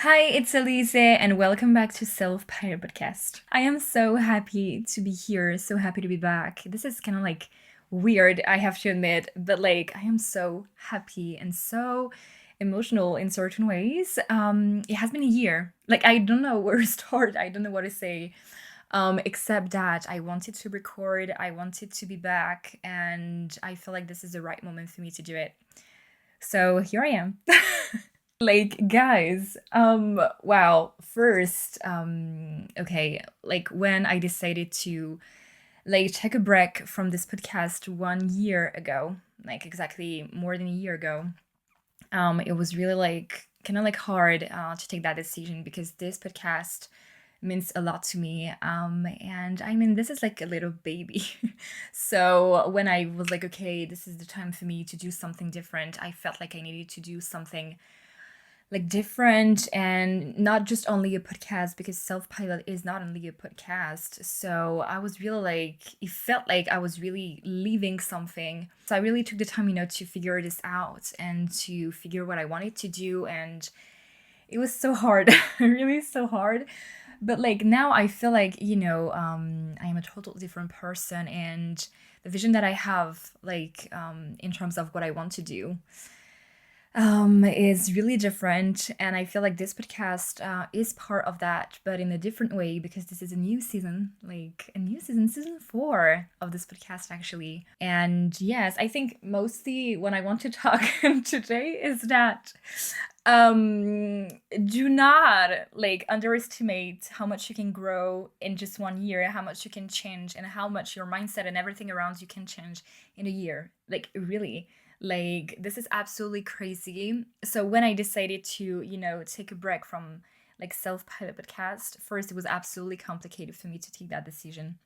Hi, it's Alizée, and welcome back to Self-Pilot Podcast. I am so happy to be here, so happy to be back. This is kind of like weird, I have to admit, but like I am so happy and so emotional in certain ways. It has been a year. Like I don't know where to start. I don't know what to say. Except that I wanted to record, I wanted to be back, and I feel like this is the right moment for me to do it. So here I am. Like, guys, wow, first, okay, like when I decided to like take a break from this podcast 1 year ago, like exactly more than a year ago, it was really like kind of like hard to take that decision because this podcast means a lot to me. And I mean, this is like a little baby. So when I was like, okay, this is the time for me to do something different, I felt like I needed to do something like different and not just only a podcast because Self Pilot is not only a podcast. So I was really like, it felt like I was really leaving something. So I really took the time, to figure this out and to figure what I wanted to do. And it was so hard, really so hard. But like now I feel like, I am a total different person and the vision that I have, like, in terms of what I want to do is really different. And I feel like this podcast is part of that, but in a different way because this is a new season, like a new season, season four of this podcast, actually. And yes, I think mostly when I want to talk today is that do not like underestimate how much you can grow in just 1 year, how much you can change, and how much your mindset and everything around you can change in a year. Like, really, like, this is absolutely crazy. So when I decided to, take a break from like self-pilot podcast, first, it was absolutely complicated for me to take that decision.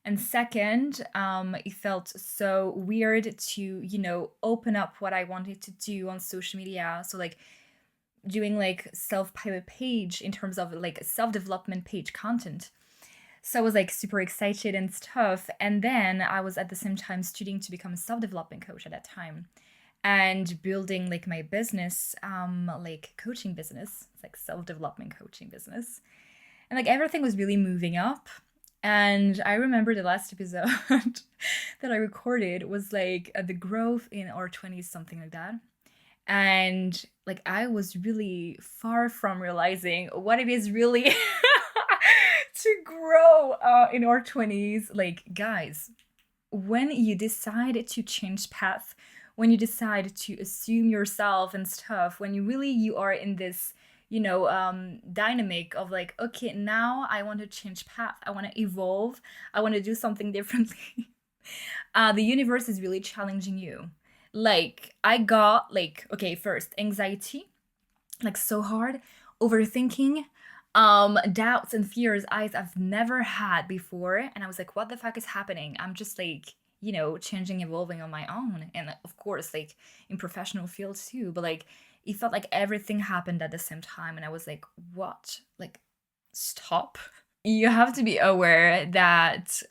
And second, it felt so weird to, open up what I wanted to do on social media. So like doing like self-pilot page in terms of like self-development page content. So I was like super excited and stuff. And then I was at the same time studying to become a self-development coach at that time and building like my business, like coaching business. It's like self-development coaching business. And like everything was really moving up. And I remember the last episode that I recorded was like the growth in our 20s, something like that. And like I was really far from realizing what it is really to grow in our 20s. Like, guys, when you decide to change path, when you decide to assume yourself and stuff, when you are in this, dynamic of like, okay, now I want to change path, I want to evolve, I want to do something differently. The universe is really challenging you. Like, I got like, okay, first anxiety, like so hard, overthinking, doubts and fears I've never had before. And I was like, what the fuck is happening? I'm just like, changing, evolving on my own. And of course, like in professional fields too. But like it felt like everything happened at the same time. And I was like, what? Like, stop. You have to be aware that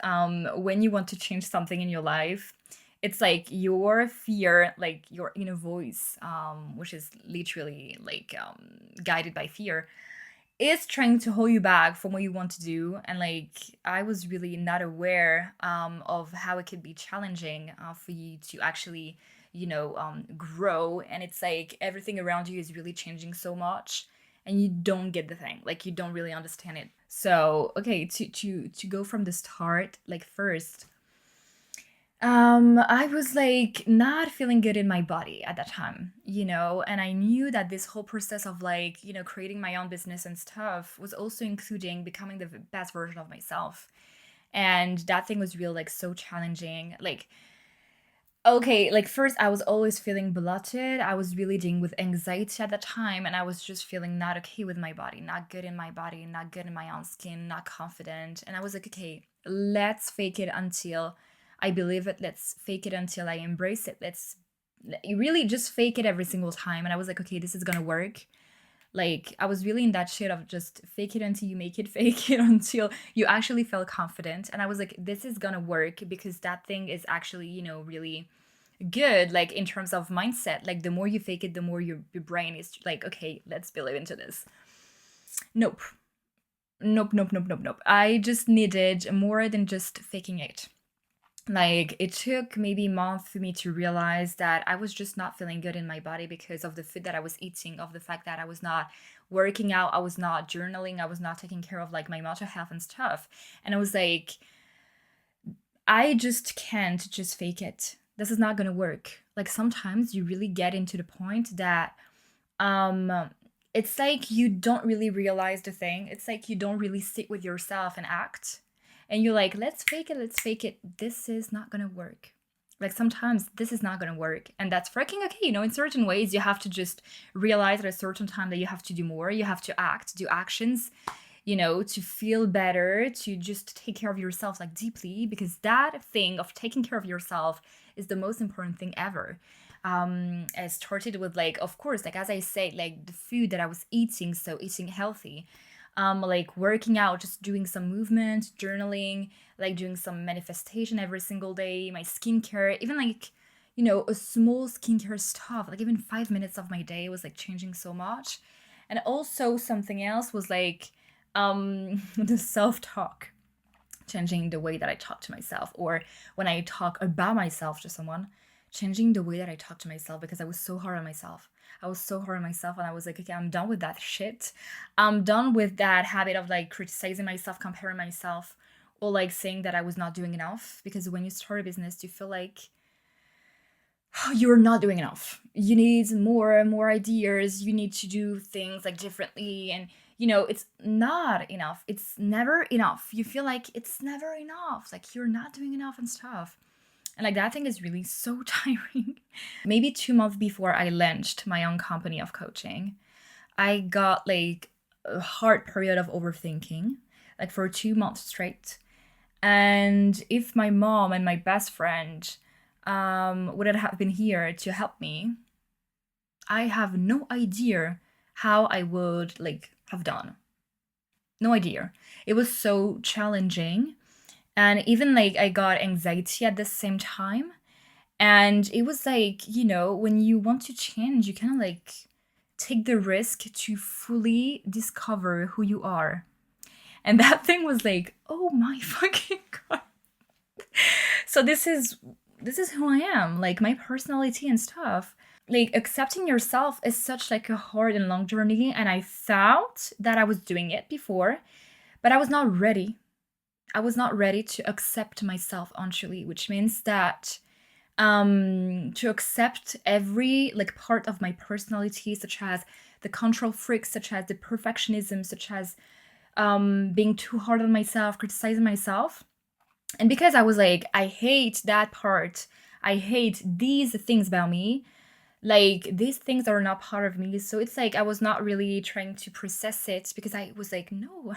when you want to change something in your life, it's like your fear, like your inner voice, which is literally like guided by fear, is trying to hold you back from what you want to do. And like I was really not aware of how it could be challenging for you to actually, grow. And it's like everything around you is really changing so much and you don't get the thing, like you don't really understand it. So okay, to go from the start, like first, I was like not feeling good in my body at that time, and I knew that this whole process of like, creating my own business and stuff was also including becoming the best version of myself. And that thing was real, like so challenging. Like, okay, like first I was always feeling bloated. I was really dealing with anxiety at that time, and I was just feeling not okay with my body, not good in my body, not good in my own skin, not confident. And I was like, okay, let's fake it until I believe it. Let's fake it until I embrace it. Let's really just fake it every single time. And I was like, okay, this is gonna work. Like I was really in that shit of just fake it until you make it, fake it until you actually felt confident. And I was like, this is gonna work because that thing is actually, really good, like in terms of mindset. Like the more you fake it, the more your brain is like, okay, let's believe into this. Nope. Nope, nope, nope, nope, nope. I just needed more than just faking it. Like, it took maybe a month for me to realize that I was just not feeling good in my body because of the food that I was eating, of the fact that I was not working out, I was not journaling, I was not taking care of like my mental health and stuff. And I was like, I just can't just fake it. This is not gonna work. Like, sometimes you really get into the point that um it's like you don't really realize the thing. It's like you don't really sit with yourself and act. And you're like, let's fake it, let's fake it. This is not gonna work. Like, sometimes this is not gonna work. And that's freaking okay. In certain ways, you have to just realize at a certain time that you have to do more. You have to act, do actions, to feel better, to just take care of yourself like deeply, because that thing of taking care of yourself is the most important thing ever. I started with, like, of course, like as I said, like the food that I was eating, so eating healthy, like working out, just doing some movement, journaling, like doing some manifestation every single day, my skincare, even like, a small skincare stuff, like even 5 minutes of my day was like changing so much. And also something else was like the self-talk, changing the way that I talk to myself, or when I talk about myself to someone, changing the way that I talk to myself, because I was so hard on myself. I was so hard on myself, and I was like, okay, I'm done with that shit. I'm done with that habit of like criticizing myself, comparing myself, or like saying that I was not doing enough. Because when you start a business, you feel like you're not doing enough. You need more and more ideas. You need to do things like differently. And, it's not enough. It's never enough. You feel like it's never enough. Like you're not doing enough and stuff. And like that thing is really so tiring. Maybe 2 months before I launched my own company of coaching, I got like a hard period of overthinking, like for 2 months straight. And if my mom and my best friend wouldn't have been here to help me, I have no idea how I would like have done. No idea. It was so challenging. And even like I got anxiety at the same time. And it was like, when you want to change, you kind of like take the risk to fully discover who you are. And that thing was like, oh my fucking God. So this is who I am, like my personality and stuff. Like accepting yourself is such like a hard and long journey, and I thought that I was doing it before, but I was not ready. I was not ready to accept myself actually, which means that to accept every like part of my personality, such as the control freak, such as the perfectionism, such as being too hard on myself, criticizing myself. And because I was like, I hate that part, I hate these things about me, like these things are not part of me. So it's like I was not really trying to process it, because I was like, no,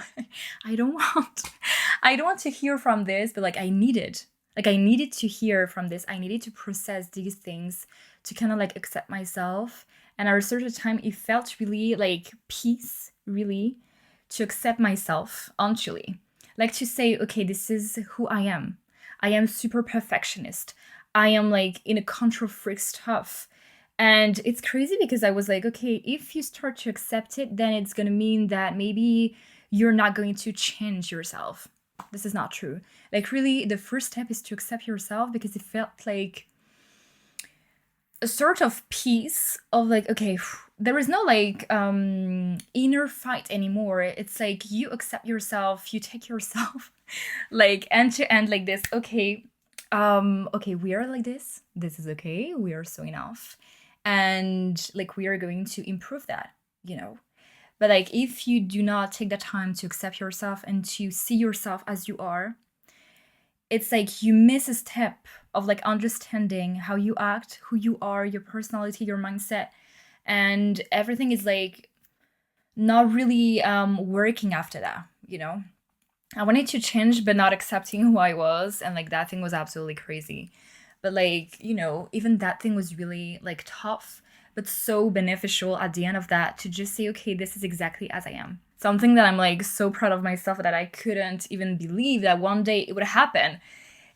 I don't want I don't want to hear from this, but like I needed to hear from this. I needed to process these things to kind of like accept myself. And at a certain time it felt really like peace, really, to accept myself actually. Like to say, okay, this is who I am. I am super perfectionist. I am like in a control freak stuff. And it's crazy because I was like, okay, if you start to accept it, then it's going to mean that maybe you're not going to change yourself. This is not true. Like, really, the first step is to accept yourself, because it felt like a sort of peace of like, okay, there is no like inner fight anymore. It's like you accept yourself, you take yourself like end to end like this. Okay, okay, we are like this. This is okay. We are so enough. And like we are going to improve that, But like if you do not take the time to accept yourself and to see yourself as you are, it's like you miss a step of like understanding how you act, who you are, your personality, your mindset, and everything is like not really working after that. I wanted to change but not accepting who I was, and like that thing was absolutely crazy. But like, even that thing was really like tough, but so beneficial at the end of that, to just say, okay, this is exactly as I am. Something that I'm like so proud of myself that I couldn't even believe that one day it would happen,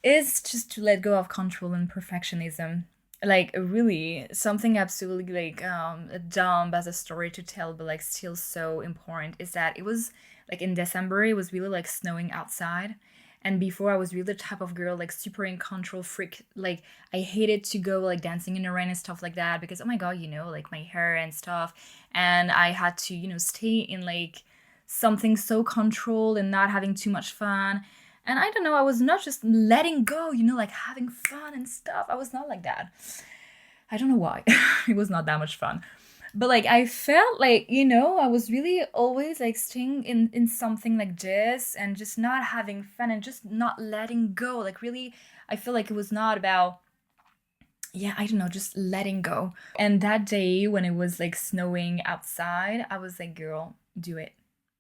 is just to let go of control and perfectionism. like really something absolutely like dumb as a story to tell, but like still so important, is that it was like in December, it was really like snowing outside. And before, I was really the type of girl like super in control freak. Like I hated to go like dancing in the rain and stuff like that, because oh my god, like my hair and stuff. And I had to, stay in like something so controlled and not having too much fun. And I don't know, I was not just letting go, like having fun and stuff. I was not like that. I don't know why. It was not that much fun. But like I felt like, I was really always like staying in something like this and just not having fun and just not letting go. Like really, I feel like it was not about, yeah, I don't know, just letting go. And that day when it was like snowing outside, I was like, girl, do it.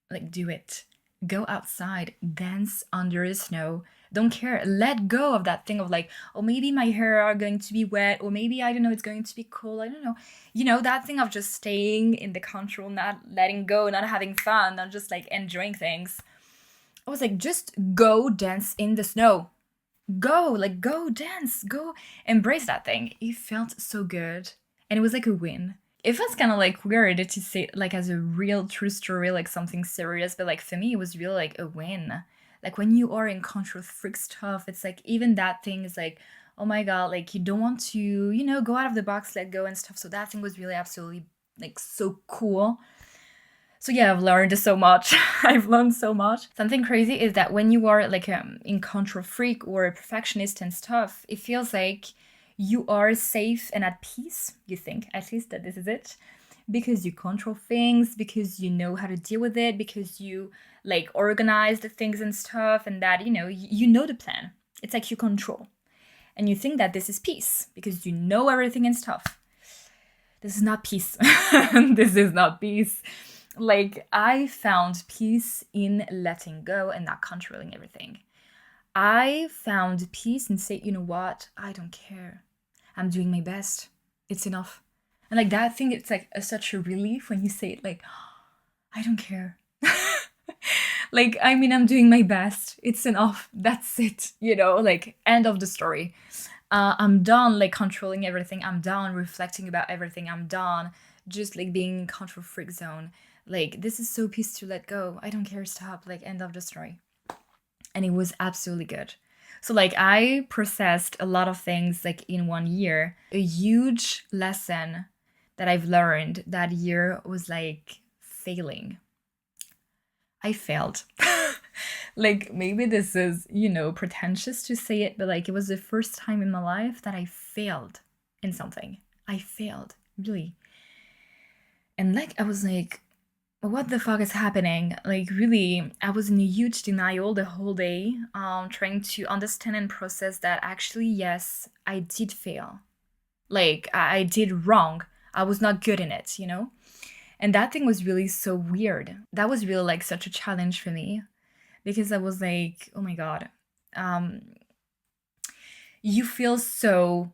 Like, do it. Go outside, dance under the snow. Don't care. Let go of that thing of like, oh, maybe my hair are going to be wet, or maybe, I don't know, it's going to be cold. I don't know. That thing of just staying in the control, not letting go, not having fun, not just like enjoying things. I was like, just go dance in the snow. Go dance, go embrace that thing. It felt so good. And it was like a win. It was kind of like weird to say like as a real true story, like something serious, but like for me, it was really like a win. Like when you are in control freak stuff, it's like even that thing is like, oh my god, like you don't want to, go out of the box, let go and stuff. So that thing was really absolutely like so cool. So yeah, I've learned so much. I've learned so much. Something crazy is that when you are like in control freak or a perfectionist and stuff, it feels like you are safe and at peace. You think at least that this is it, because you control things, because you know how to deal with it, because you like organize the things and stuff, and that you know the plan. It's like you control, and you think that this is peace because you know everything and stuff. This is not peace. This is not peace. Like, I found peace in letting go and not controlling everything. I found peace in saying, you know what? I don't care. I'm doing my best. It's enough. And like that thing, it's like such a relief when you say it, like, I don't care. Like, I mean, I'm doing my best. It's enough. That's it. Like, end of the story. I'm done like controlling everything. I'm done reflecting about everything. I'm done just like being in control freak zone. Like, this is so peace to let go. I don't care, stop, like, end of the story. And it was absolutely good. So like I processed a lot of things like in 1 year. A huge lesson that I've learned that year was like failing. I failed. Like maybe this is, pretentious to say it, but like it was the first time in my life that I failed in something. I failed, really. And like I was like, what the fuck is happening? Like really, I was in a huge denial the whole day, trying to understand and process that actually, yes, I did fail. Like I did wrong. I was not good in it, And that thing was really so weird. That was really like such a challenge for me, because I was like, oh my god, you feel so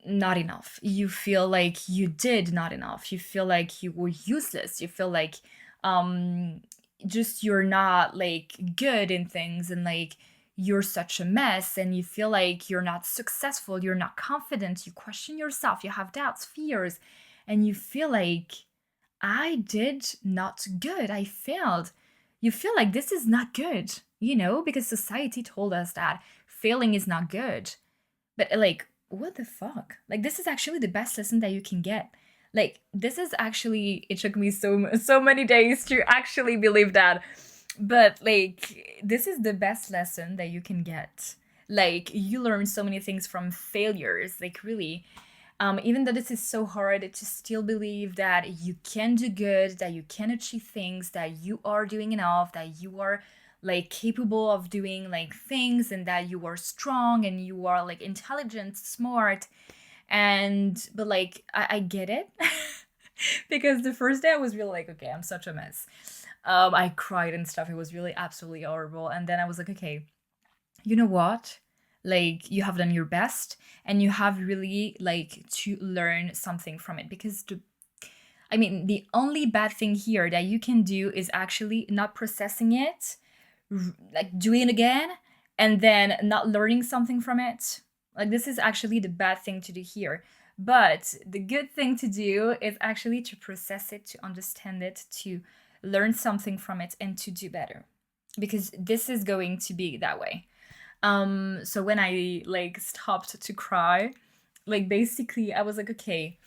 not enough. You feel like you did not enough. You feel like you were useless. You feel like just you're not like good in things, and like you're such a mess, and you feel like you're not successful, you're not confident, you question yourself, you have doubts, fears, and you feel like I did not good. I failed. You feel like this is not good, because society told us that failing is not good. But like, what the fuck? Like, this is actually the best lesson that you can get. Like, this is actually, it took me so many days to actually believe that. But like, this is the best lesson that you can get. Like, you learn so many things from failures, like really. Even though this is so hard to still believe that you can do good, that you can achieve things, that you are doing enough, that you are like capable of doing like things, and that you are strong and you are like intelligent, smart. But like I get it. Because the first day I was really like, okay, I'm such a mess. I cried and stuff. It was really absolutely horrible. And then I was like, okay, you know what? Like, you have done your best, and you have really like to learn something from it, because the only bad thing here that you can do is actually not processing it, like doing it again, and then not learning something from it. Like, this is actually the bad thing to do here. But the good thing to do is actually to process it, to understand it, to learn something from it, and to do better. Because this is going to be that way. So when I like stopped to cry, like basically I was like, okay,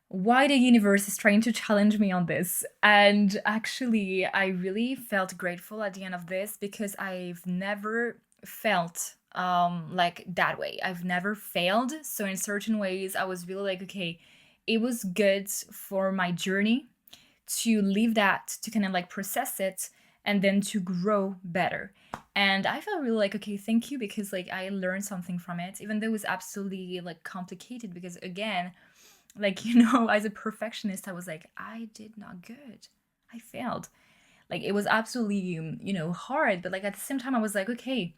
why the universe is trying to challenge me on this? And actually, I really felt grateful at the end of this because I've never felt like that way. I've never failed. So in certain ways, I was really like, okay, it was good for my journey to leave that, to kind of like process it, and then to grow better. And I felt really like, okay, thank you, because like I learned something from it, even though it was absolutely like complicated, because again, like, as a perfectionist, I was like, I did not good. I failed. Like, it was absolutely, hard. But like at the same time, I was like, okay,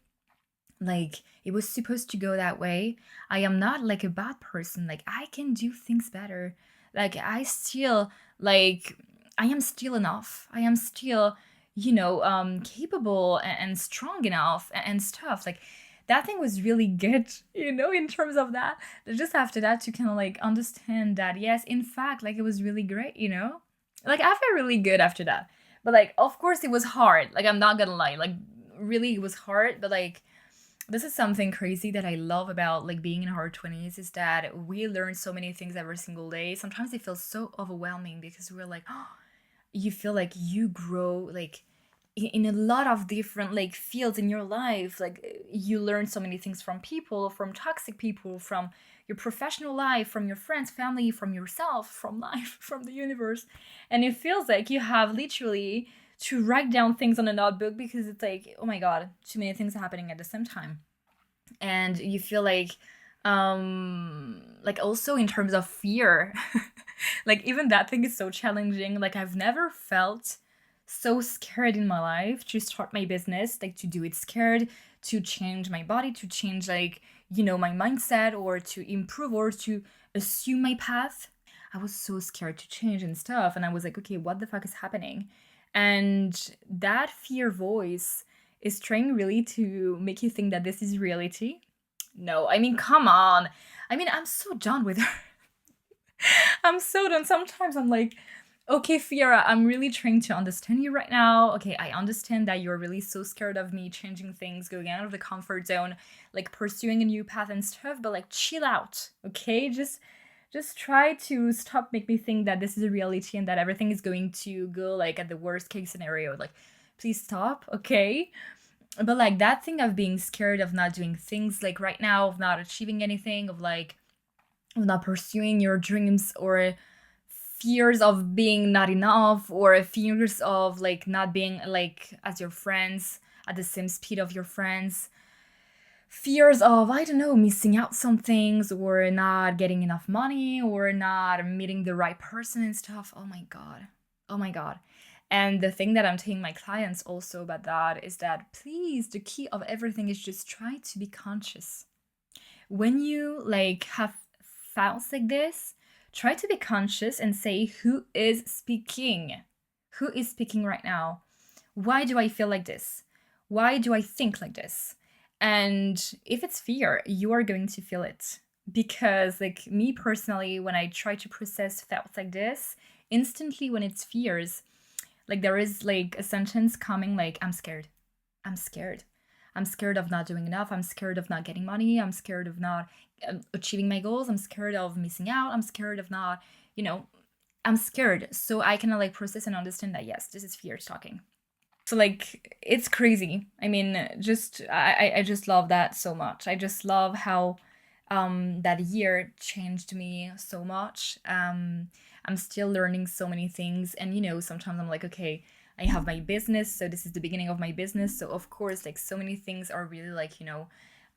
like it was supposed to go that way. I am not like a bad person. Like, I can do things better. Like, I am still enough. I am still, capable and strong enough and stuff. Like, that thing was really good, in terms of that. Just after that, to kind of like understand that, yes, in fact, like it was really great. Like, I felt really good after that. But like, of course, it was hard. Like, I'm not gonna lie. Like, really, it was hard. But like, this is something crazy that I love about like being in our 20s, is that we learn so many things every single day. Sometimes it feels so overwhelming because we're like, oh, you feel like you grow like in a lot of different like fields in your life. Like, you learn so many things from people, from toxic people, from your professional life, from your friends, family, from yourself, from life, from the universe. And it feels like you have literally to write down things on a notebook, because it's like, oh my god, too many things happening at the same time. And you feel like also in terms of fear, like even that thing is so challenging. Like, I've never felt so scared in my life to start my business, like to do it scared, to change my body, to change like, my mindset, or to improve, or to assume my path. I was so scared to change and stuff. And I was like, okay, what the fuck is happening? And that fear voice is trying really to make you think that this is reality. No, I mean, come on. I mean, I'm so done with her. I'm so done. Sometimes I'm like, okay, Fiora, I'm really trying to understand you right now. Okay, I understand that you're really so scared of me changing things, going out of the comfort zone, like pursuing a new path and stuff, but like chill out, okay? Just try to stop make me think that this is a reality and that everything is going to go like at the worst case scenario. Like, please stop, okay? But like that thing of being scared of not doing things like right now, of not achieving anything, of not pursuing your dreams, or fears of being not enough, or fears of like not being like as your friends, at the same speed of your friends, fears of, I don't know, missing out some things, or not getting enough money, or not meeting the right person and stuff. Oh my god, oh my god. And the thing that I'm telling my clients also about that is that, please, the key of everything is just try to be conscious. When you like have thoughts like this, try to be conscious and say, who is speaking? Who is speaking right now? Why do I feel like this? Why do I think like this? And if it's fear, you are going to feel it. Because, like, me personally, when I try to process thoughts like this, instantly when it's fears, like, there is like a sentence coming like, I'm scared. I'm scared. I'm scared of not doing enough. I'm scared of not getting money. I'm scared of not achieving my goals. I'm scared of missing out. I'm scared of not, I'm scared. So I can like process and understand that, yes, this is fear talking. So like, it's crazy. I mean, just I just love that so much. I just love how that year changed me so much. I'm still learning so many things, and sometimes I'm like, okay, I have my business, so this is the beginning of my business. So of course, like so many things are really like,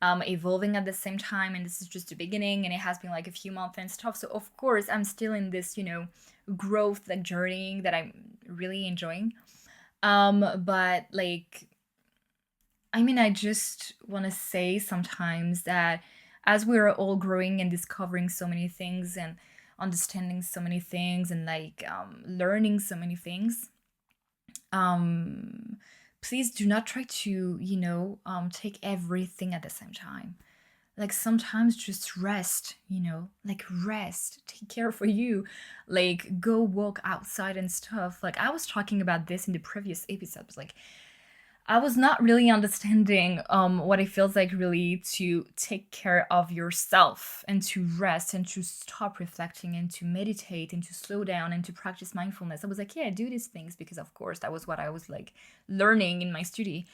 evolving at the same time, and this is just the beginning, and it has been like a few months and stuff. So of course, I'm still in this, growth like journey that I'm really enjoying. But like, I mean, I just want to say sometimes that as we're all growing and discovering so many things and understanding so many things and like learning so many things, um please do not try to take everything at the same time. Like sometimes just rest, like rest, take care for you, like go walk outside and stuff. Like I was talking about this in the previous episodes. Like I was not really understanding what it feels like really to take care of yourself and to rest and to stop reflecting and to meditate and to slow down and to practice mindfulness. I was like, yeah, I do these things because of course that was what I was like learning in my study.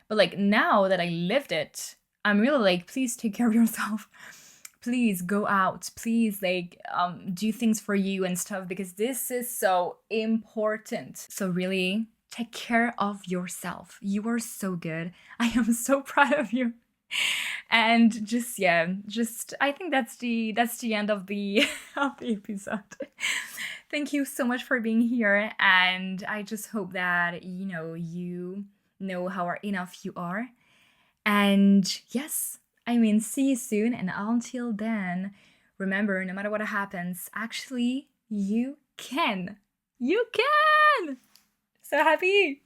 But like now that I lived it, I'm really like, please take care of yourself. Please go out. Please like do things for you and stuff because this is so important. So really take care of yourself. You are so good. I am so proud of you. And just I think that's the end of the of the episode. Thank you so much for being here, and I just hope that you know how enough you are. And yes, I mean, see you soon. And until then, remember, no matter what happens, actually, you can. You can! So happy!